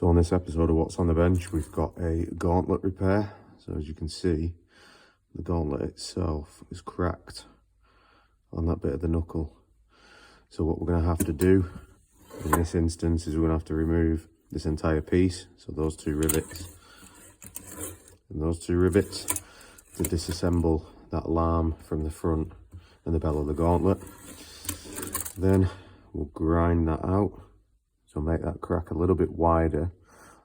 So on this episode of What's on the Bench, we've got a gauntlet repair. So as you can see, the gauntlet itself is cracked on that bit of the knuckle. So what we're going to have to do in this instance is we're going to have to remove this entire piece. So those two rivets and those two rivets to disassemble that lamb from the front and the bell of the gauntlet. Then we'll grind that out. So make that crack a little bit wider,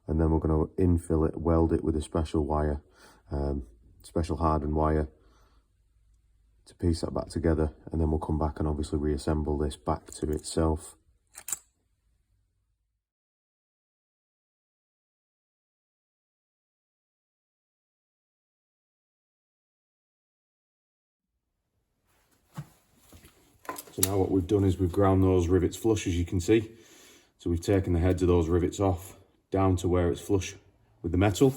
and then we're going to infill it, weld it with a special wire, special hardened wire to piece that back together, and then we'll come back and obviously reassemble this back to itself. So now what we've done is we've ground those rivets flush, as you can see. So we've taken the heads of those rivets off down to where it's flush with the metal.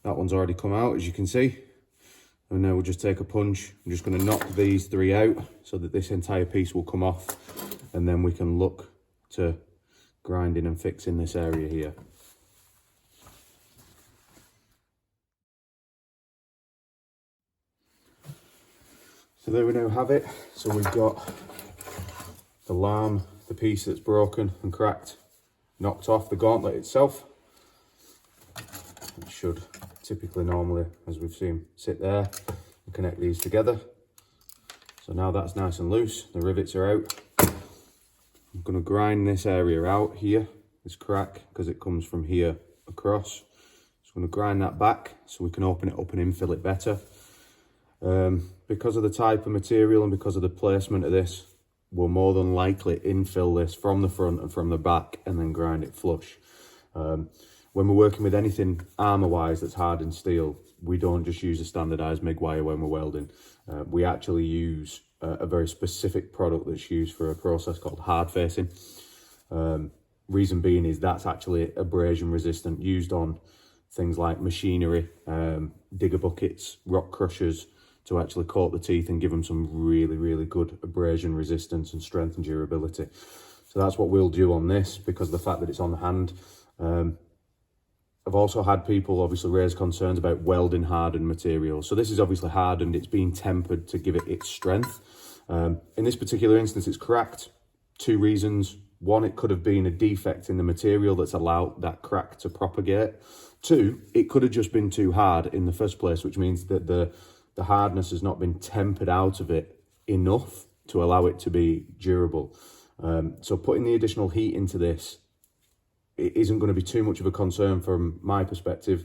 That one's already come out, as you can see. And now we'll just take a punch. I'm just going to knock these three out so that this entire piece will come off, and then we can look to grinding and fixing this area here. So there we now have it. So we've got the lamb, the piece that's broken and cracked, knocked off the gauntlet itself. It should typically normally, as we've seen, sit there and connect these together. So now that's nice and loose, the rivets are out. I'm going to grind this area out here, this crack, because it comes from here across. So I'm going to grind that back so we can open it up and infill it better. Because of the type of material and because of the placement of this, we'll more than likely infill this from the front and from the back and then grind it flush. When we're working with anything armour-wise that's hardened steel, we don't just use a standardised MIG wire when we're welding. We actually use a very specific product that's used for a process called hard facing. Reason being is that's actually abrasion resistant, used on things like machinery, digger buckets, rock crushers, to actually coat the teeth and give them some really, really good abrasion resistance and strength and durability. So that's what we'll do on this, because of the fact that it's on the hand. I've also had people obviously raise concerns about welding hardened material. So this is obviously hardened, it's been tempered to give it its strength. In this particular instance, it's cracked. Two reasons. One, it could have been a defect in the material that's allowed that crack to propagate. Two, it could have just been too hard in the first place, which means that the hardness has not been tempered out of it enough to allow it to be durable. So putting the additional heat into this, it isn't going to be too much of a concern from my perspective,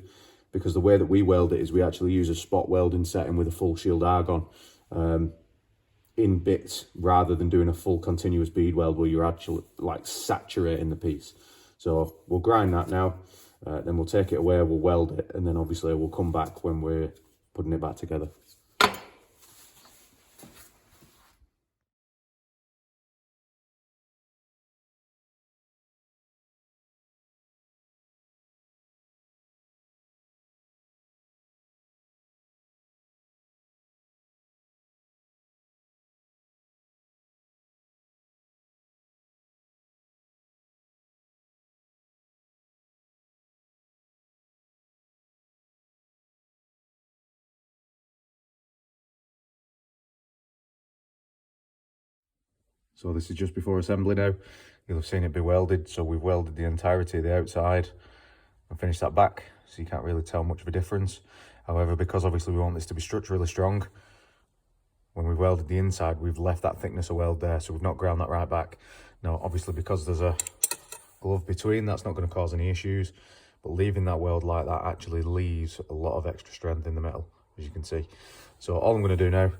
because the way that we weld it is we actually use a spot welding setting with a full shield argon in bits, rather than doing a full continuous bead weld where you're actually like saturating the piece. So we'll grind that now, then we'll take it away, we'll weld it, and then obviously we'll come back when we're putting it back together. So this is just before assembly now. You'll have seen it be welded. So we've welded the entirety of the outside and finished that back. So you can't really tell much of a difference. However, because obviously we want this to be structurally strong, when we've welded the inside, we've left that thickness of weld there. So we've not ground that right back. Now, obviously, because there's a glove between, that's not going to cause any issues. But leaving that weld like that actually leaves a lot of extra strength in the metal, as you can see. So all I'm going to do now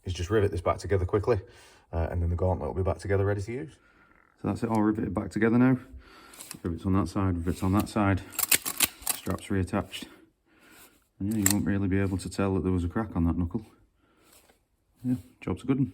is just rivet this back together quickly. And then the gauntlet will be back together, ready to use. So that's it, all riveted back together now. Rivets on that side, rivets on that side. Straps reattached. And yeah, you won't really be able to tell that there was a crack on that knuckle. Yeah, job's a good one.